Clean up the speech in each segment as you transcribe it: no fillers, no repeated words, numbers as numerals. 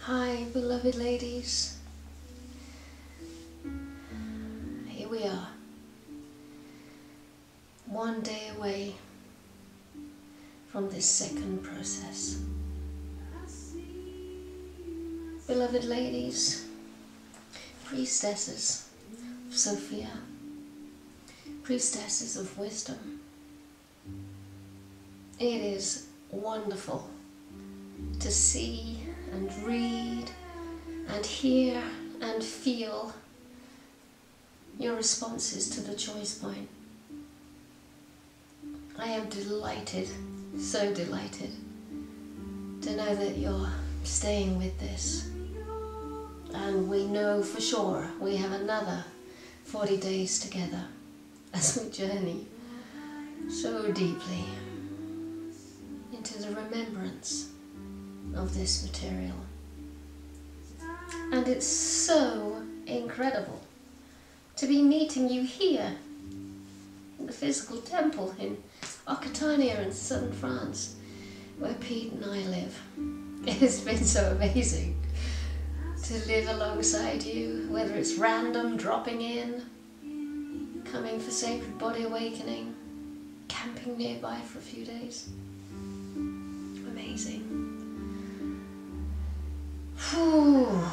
Hi, beloved ladies. Here we are, one day away from this second process. Beloved ladies, priestesses of Sophia, priestesses of wisdom, it is wonderful to see and read and hear and feel your responses to the choice point. I am delighted, so delighted to know that you're staying with this. And we know for sure we have another 40 days together as we journey so deeply into the remembrance of this material. And it's so incredible to be meeting you here in the physical temple in Occitania in southern France, where Pete and I live. It has been so amazing to live alongside you, whether it's random dropping in, coming for Sacred Body Awakening, camping nearby for a few days. Amazing. Whew.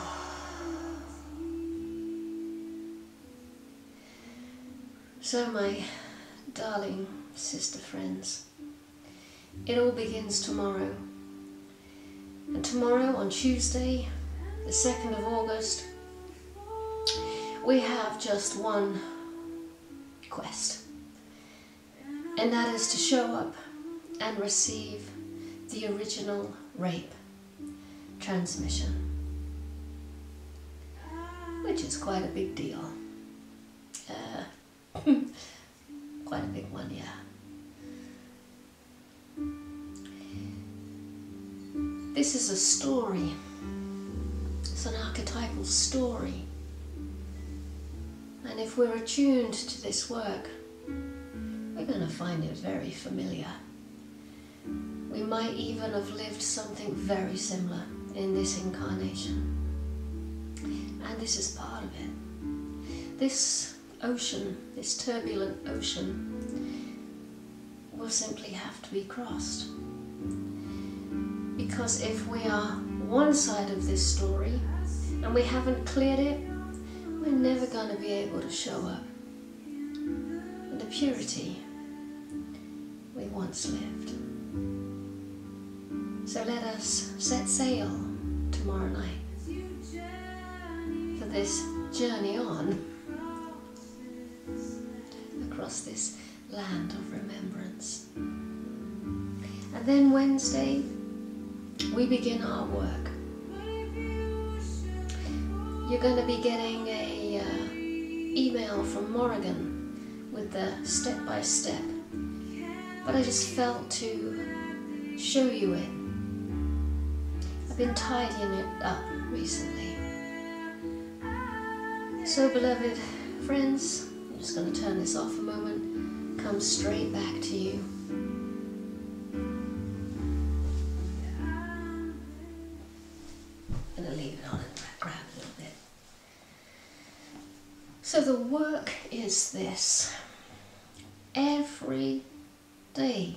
So my darling sister friends, it all begins tomorrow. And tomorrow on Tuesday, the 2nd of August, we have just one quest. And that is to show up and receive the original rape transmission, which is quite a big deal. Quite a big one, yeah. This is a story. It's an archetypal story. And if we're attuned to this work, we're going to find it very familiar. We might even have lived something very similar in this incarnation. And this is part of it. This ocean, this turbulent ocean, will simply have to be crossed. Because if we are one side of this story and we haven't cleared it, we're never going to be able to show up in the purity we once lived. So let us set sail tomorrow night for this journey on across this land of remembrance. And then Wednesday, we begin our work. You're going to be getting a email from Morrigan with the step-by-step, but I just felt to show you it. I've been tidying it up recently. So beloved friends, I'm just going to turn this off a moment, come straight back to you. I'm going to leave it on in the background a little bit. So the work is this: every day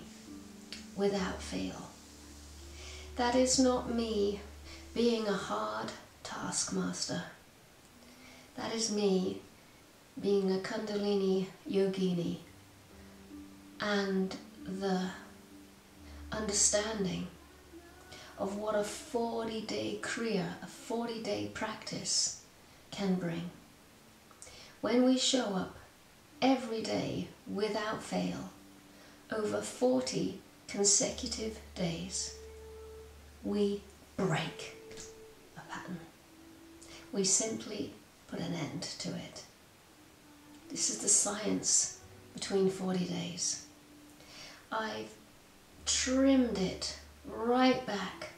without fail. That is not me being a hard taskmaster. That is me being a Kundalini yogini, and the understanding of what a 40-day kriya, a 40-day practice can bring. When we show up every day without fail, over 40 consecutive days, we break a pattern. We simply put an end to it. This is the science between 40 days. I've trimmed it right back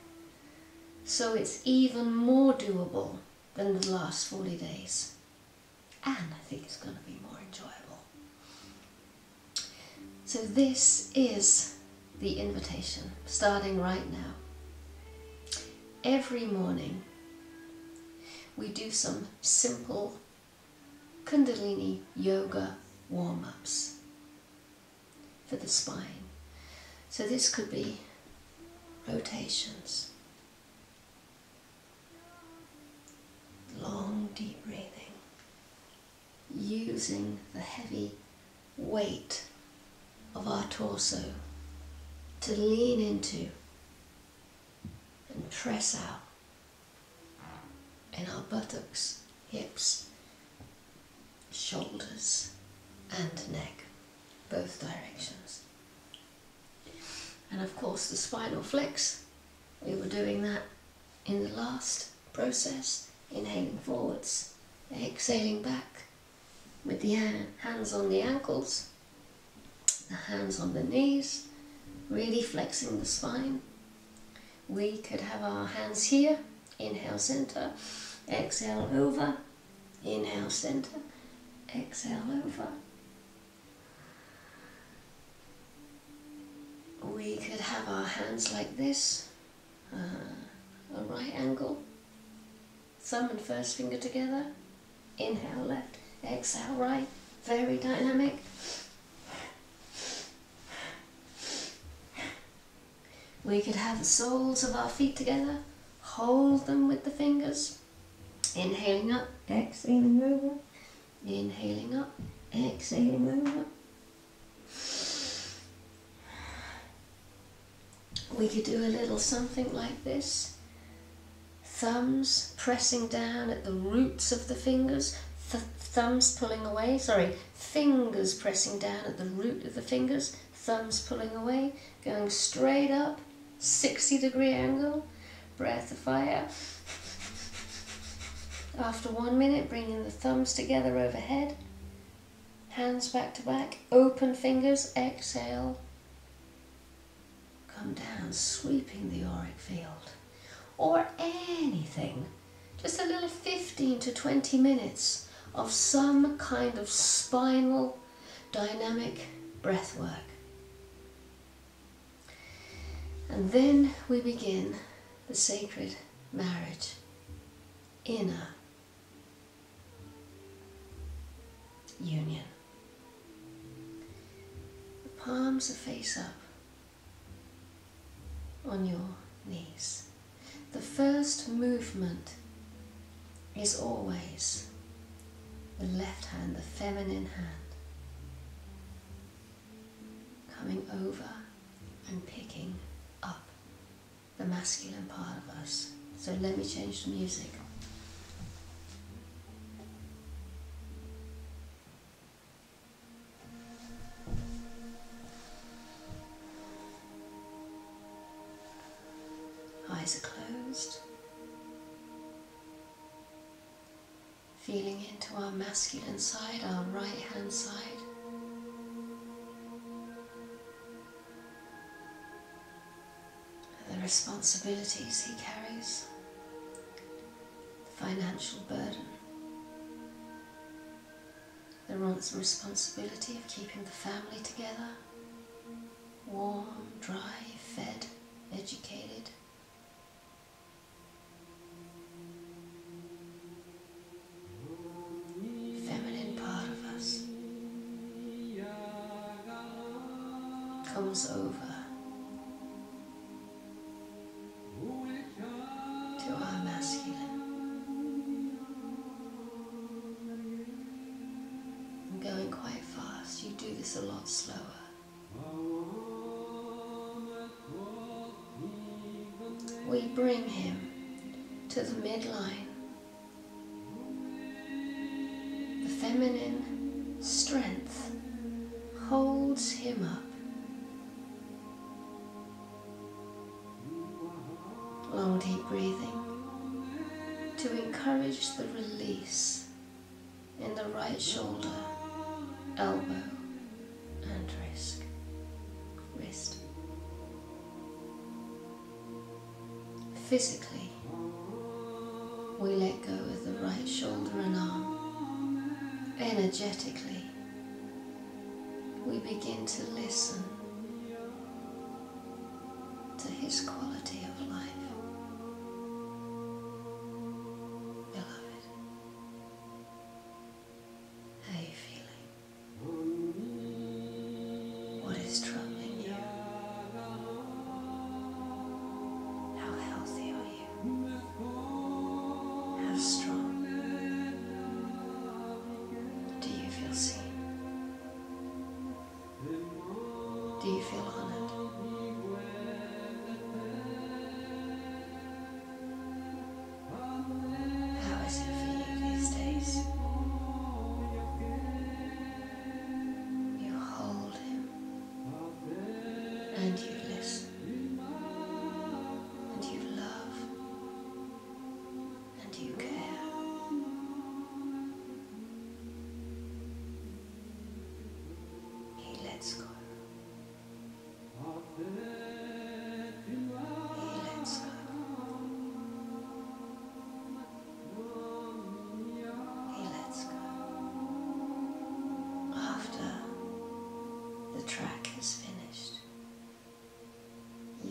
so it's even more doable than the last 40 days. And I think it's going to be more enjoyable. So this is the invitation, starting right now. Every morning we do some simple Kundalini yoga warm-ups for the spine. So this could be rotations, long deep breathing, using the heavy weight of our torso to lean into and press out in our buttocks, hips, shoulders and neck, both directions. And of course the spinal flex, we were doing that in the last process, inhaling forwards, exhaling back with the hands on the ankles, the hands on the knees, really flexing the spine. We could have our hands here, inhale center, exhale over, inhale center, exhale over. We could have our hands like this, a right angle, thumb and first finger together, inhale left, exhale right, very dynamic. We could have the soles of our feet together, hold them with the fingers, inhaling up, exhaling over, inhaling up, exhaling over. We could do a little something like this. Thumbs pressing down at the roots of the fingers, thumbs pulling away, fingers pressing down at the root of the fingers, thumbs pulling away, going straight up, 60-degree angle, breath of fire. After 1 minute, bringing the thumbs together overhead, hands back to back, open fingers, exhale, come down, sweeping the auric field, or anything, just a little 15 to 20 minutes of some kind of spinal dynamic breath work. And then we begin the sacred marriage, inner union. The palms are face up on your knees. The first movement is always the left hand, the feminine hand, coming over and picking up the masculine part of us. So let me change the music. Eyes are closed. Feeling into our masculine side, our right hand side. The responsibilities he carries, the financial burden, the responsibility of keeping the family together, warm, dry, fed, educated. Feminine part of us comes over to our masculine. I'm going quite fast. You do this a lot slower. We bring him to the midline. The feminine strength holds him up. Long deep breathing to encourage the release in the right shoulder, elbow and wrist. Physically, we let go of the right shoulder and arm. Energetically, we begin to listen to his quality of life. Beloved.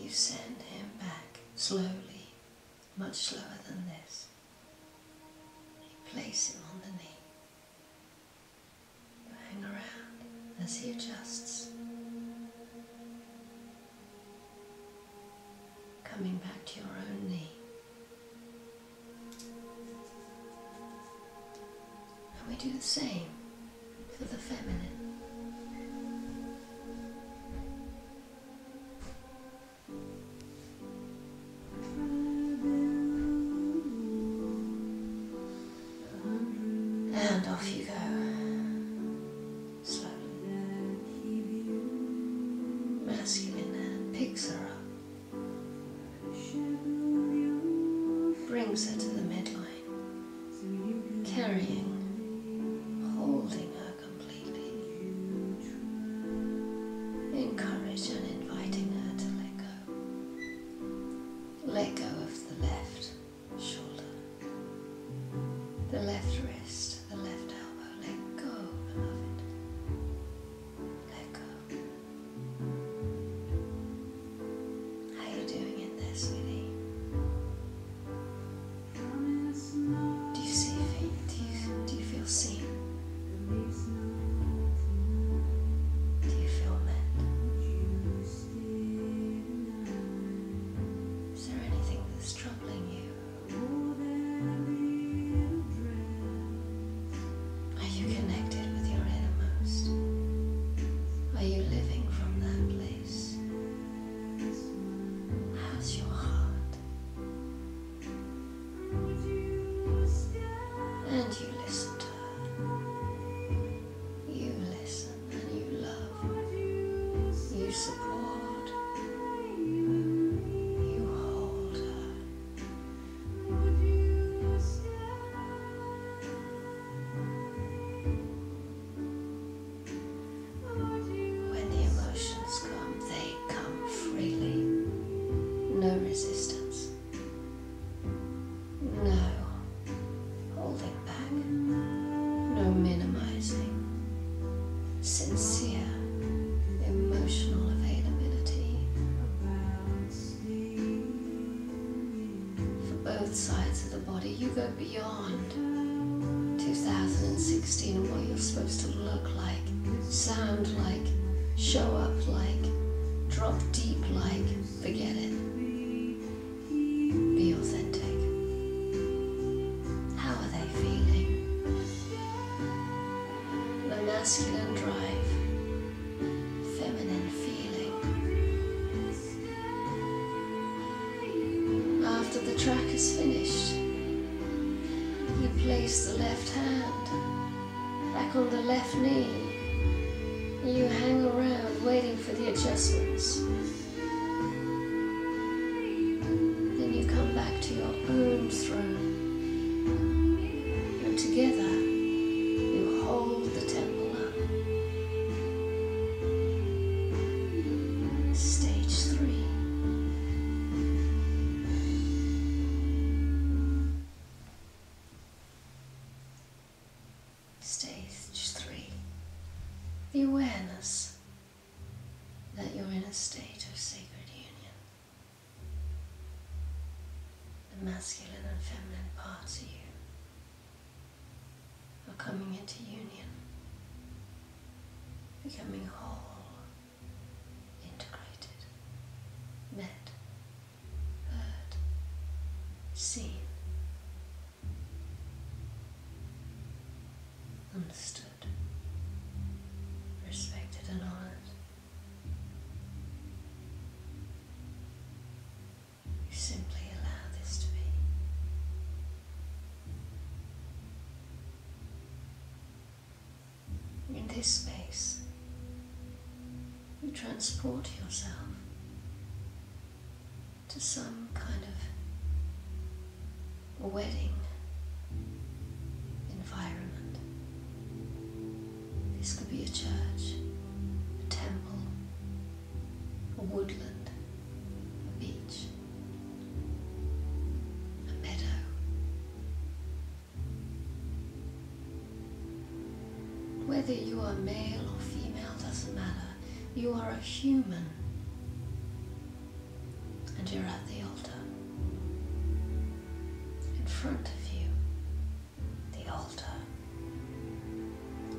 You send him back slowly, much slower than this. You place him on the knee. You hang around as he adjusts. Coming back to your own knee. And we do the same for the feminine. And off you go, slowly. Masculine hand picks her up, brings her to the midline, carrying, holding her completely. Encourage and inviting her to let go. Let go of the left shoulder, the left wrist, the left elbow. Let go, beloved. Let go. How are you doing in there, sweetie? Do you see? Do you feel seen? Do you feel met? Is there anything that's troubling you? Are you connected with your innermost? Are you living from that place? How's your heart? And you listen to her. You listen and you love. You support. You hold her. When the emotions come, they come freely. No resistance. No holding back. No minimizing. Sincere, emotional availability. For both sides of the body, you go beyond 2016 and what you're supposed to look like, sound like, show up like, drop deep like. Forget it. Be authentic. How are they feeling? The masculine drive, feminine feeling. After the track is finished, you place the left hand back on the left knee. You hang around waiting for the adjustments. Then you come back to your own throne. And together you hold the temple up. Stage 3. Stage 3. The awareness that you're in a state of sacred union. The masculine and feminine parts of you are coming into union, becoming whole, integrated, met, heard, seen, understood, respected and honored. You simply allow this to be. In this space, you transport yourself to some kind of wedding environment. This could be a church, a temple, a woodland, a beach, a meadow. Whether you are male or female doesn't matter. You are a human front of you, the altar,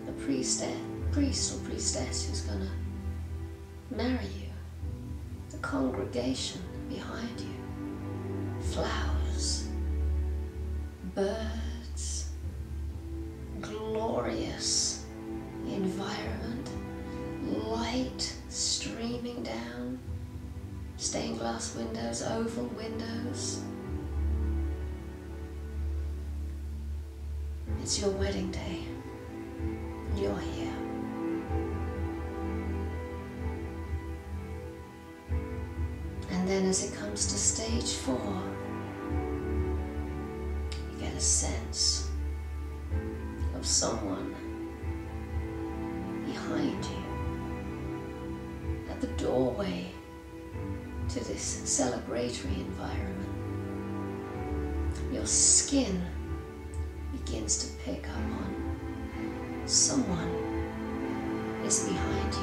the priest or priestess who's going to marry you, the congregation behind you, flowers, birds, glorious environment, light streaming down, stained glass windows, oval windows. It's your wedding day. You're here. And then as it comes to stage 4, you get a sense of someone behind you at the doorway to this celebratory environment. Your skin begins to pick up on someone is behind you.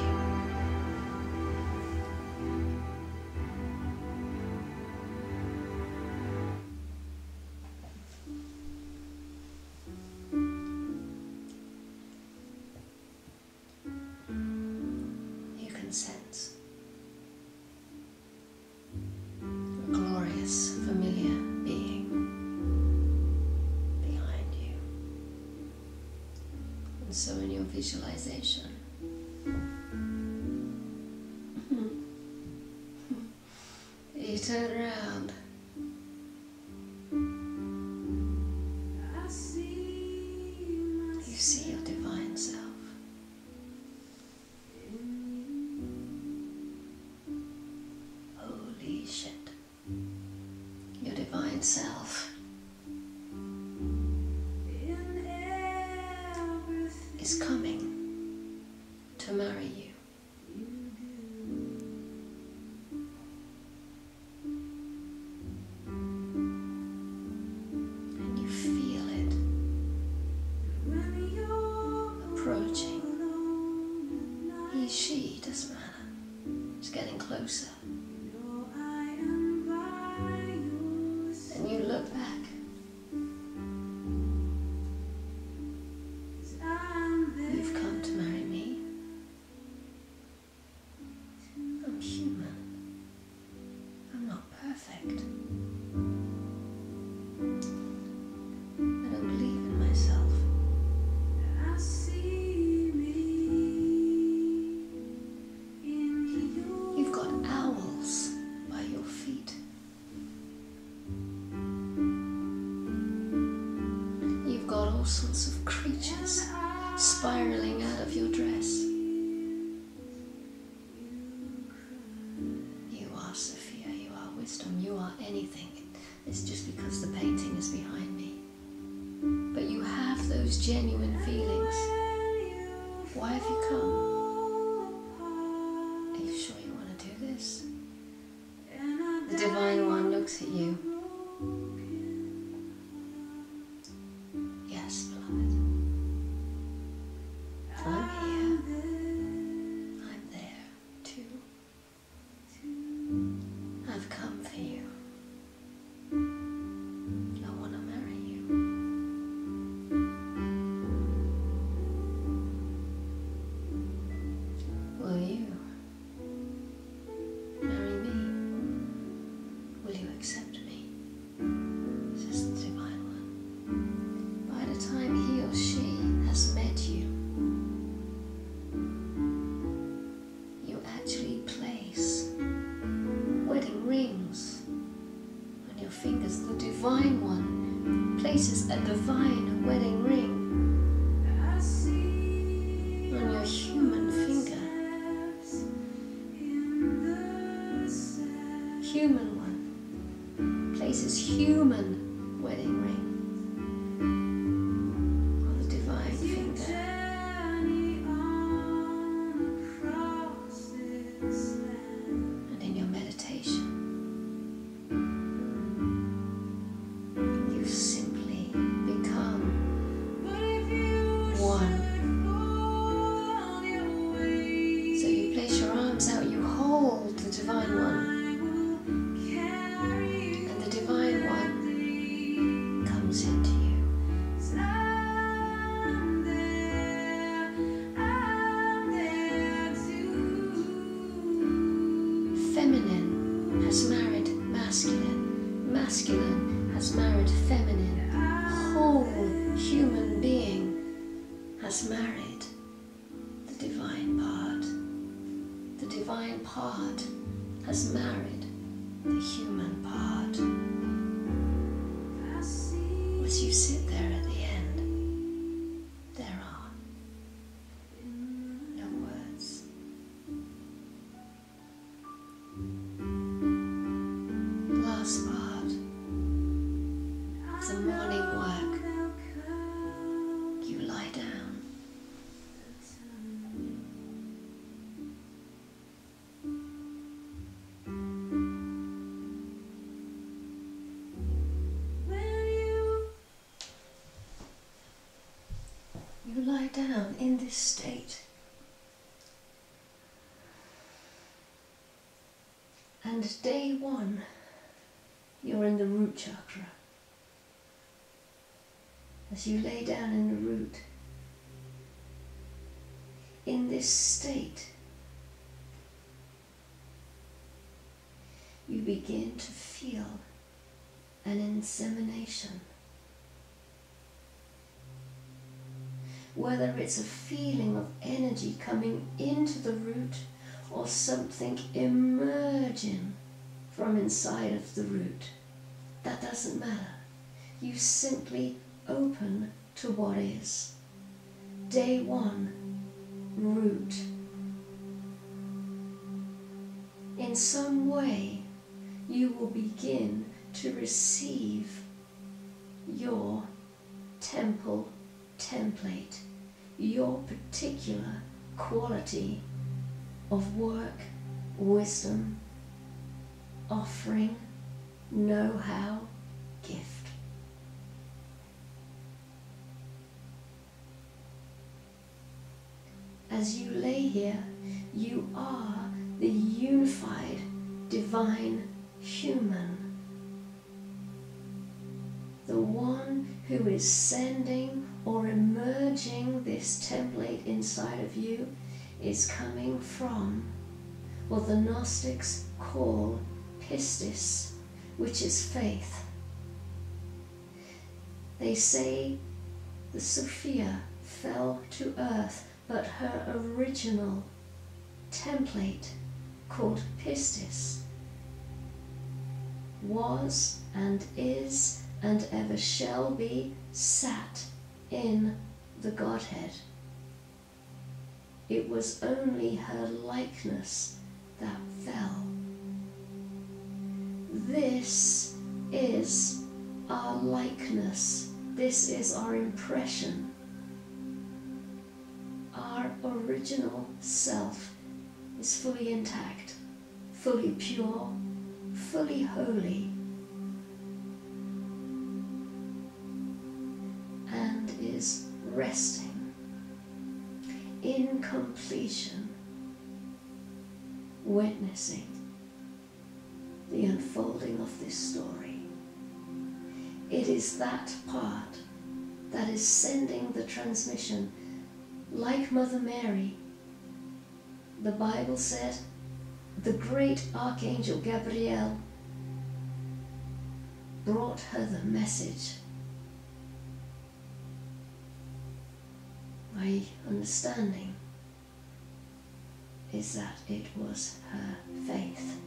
You can sense a glorious, familiar being behind you. And so in your visualization, you turn around. You see your divine self. Holy shit. Your divine self is coming to marry you. And you feel it approaching. He, she, doesn't matter. It's getting closer. And you look back. You've come to marry me. I'm human. I'm not perfect. I don't believe in myself. You've got owls by your feet. You've got all sorts of creatures spiraling out of your dress. You are Sophia, you are wisdom, you are anything. It's just because the painting is behind me. But you have those genuine feelings. Why have you come? Are you sure you want to do this? The Divine One looks at you. Yes, beloved. I'm here. I'm there, too. I've come for you. I want to marry you. Will you marry me? Will you accept me? Says the Divine One. By the time he or she has met you, you actually place wedding rings on your fingers. The Divine One places a divine wedding ring on your human finger. Human One places human wedding ring on the divine finger. And in your meditation, you simply become one. So you place your arms out, you hold the Divine One, and the Divine One comes masculine. Masculine has married feminine. Whole human being has married the divine part. The divine part has married the human part. As you sit there at the end, there are no words. The last part is a morning work. You lie down. You lie down in this state, and day one, you're in the root chakra. As you lay down in the root, in this state, you begin to feel an insemination. Whether it's a feeling of energy coming into the root or something emerging from inside of the root, that doesn't matter. You simply open to what is. Day one, root. In some way, you will begin to receive your temple template, your particular quality of work, wisdom, offering, know-how, gift. As you lay here, you are the unified divine human. The one who is sending or emerging this template inside of you is coming from what the Gnostics call pistis, which is faith. They say the Sophia fell to earth, but her original template, called pistis, was and is and ever shall be sat in the Godhead. It was only her likeness that fell. This is our likeness. This is our impression. Our original self is fully intact, fully pure, fully holy, and is resting in completion, witnessing the unfolding of this story. It is that part that is sending the transmission. Like Mother Mary, the Bible said, the great Archangel Gabriel brought her the message. My understanding is that it was her faith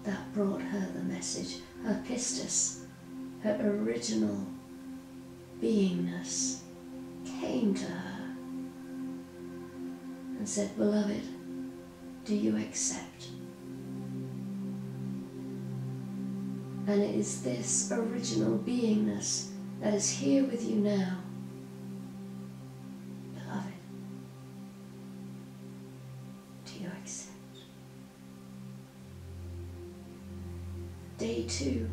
that brought her the message, her pistis, her original beingness came to her and said, beloved, do you accept? And it is this original beingness that is here with you now. Beloved, do you accept? Day 2,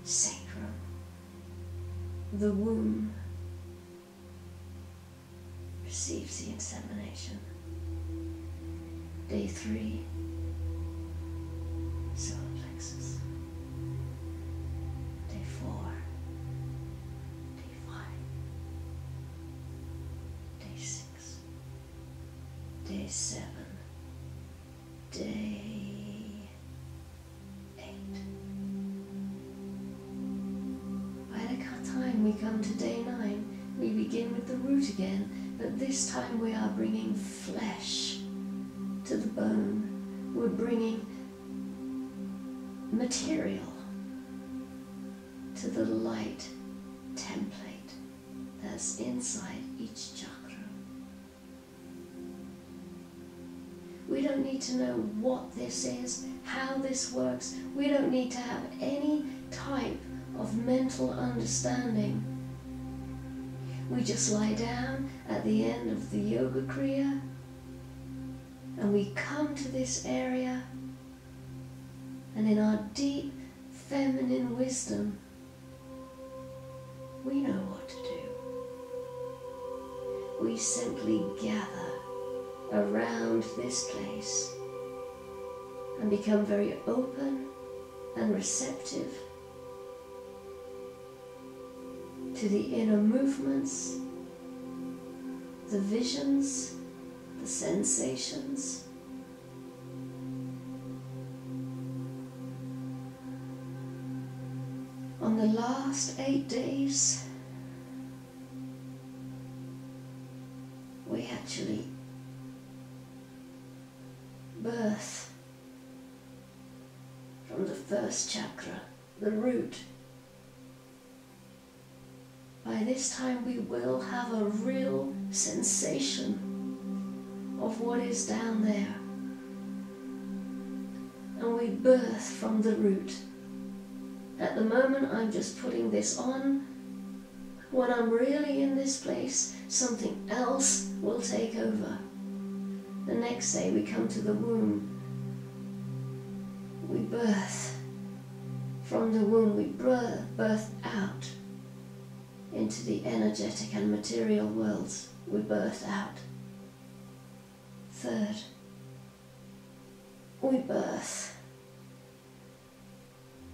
sacrum, the womb receives the insemination. Day 3, solar plexus. Day 4, day 5, day 6, day 7, day come to day 9, we begin with the root again, but this time we are bringing flesh to the bone. We're bringing material to the light template that's inside each chakra. We don't need to know what this is, how this works. We don't need to have any type of mental understanding. We just lie down at the end of the yoga kriya and we come to this area, and in our deep feminine wisdom, we know what to do. We simply gather around this place and become very open and receptive to the inner movements, the visions, the sensations. On the last 8 days, we actually birth from the first chakra, the root. By this time we will have a real sensation of what is down there. And we birth from the root. At the moment I'm just putting this on. When I'm really in this place, something else will take over. The next day we come to the womb. We birth. From the womb we birth out into the energetic and material worlds. We birth out. Third, we birth.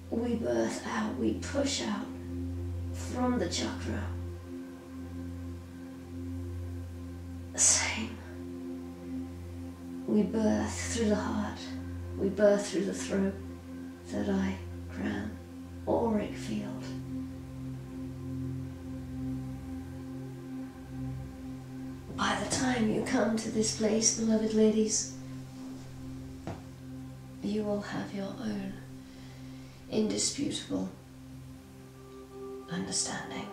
We birth out, we push out from the chakra. Same. We birth through the heart, we birth through the throat, third eye, crown, auric field. By the time you come to this place, beloved ladies, you will have your own indisputable understanding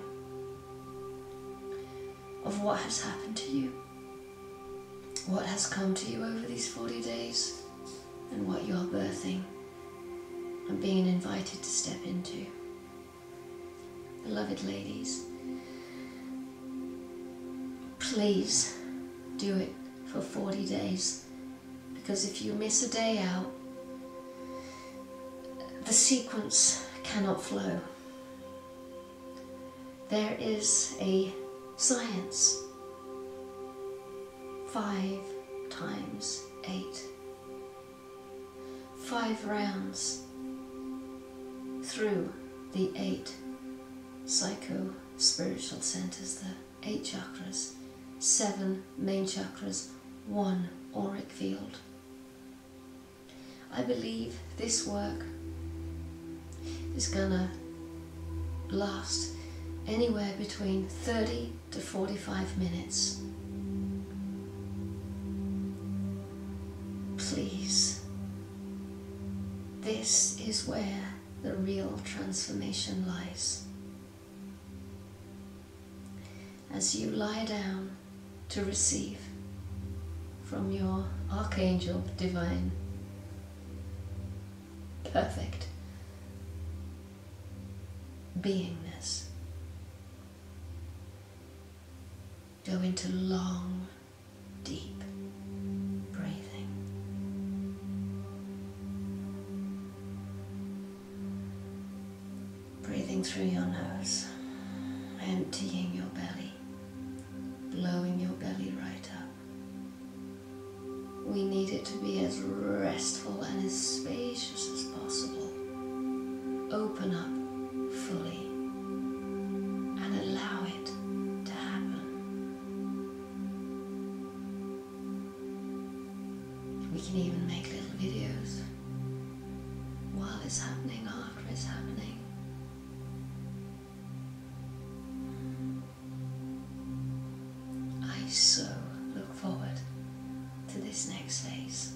of what has happened to you, what has come to you over these 40 days, and what you are birthing and being invited to step into. Beloved ladies, please do it for 40 days, because if you miss a day out, the sequence cannot flow. There is a science. 5 times 8. 5 rounds through the 8 psycho-spiritual centers, the 8 chakras, 7 main chakras, 1 auric field. I believe this work is gonna last anywhere between 30 to 45 minutes. Please, this is where the real transformation lies. As you lie down to receive from your Archangel Divine, perfect beingness, go into long, deep breathing. Breathing through your nose, emptying your belly, blowing your belly right up. We need it to be as restful and as spacious as possible. Open up fully and allow it to happen. We can even make little videos while it's happening, after it's happening. so look forward to this next phase.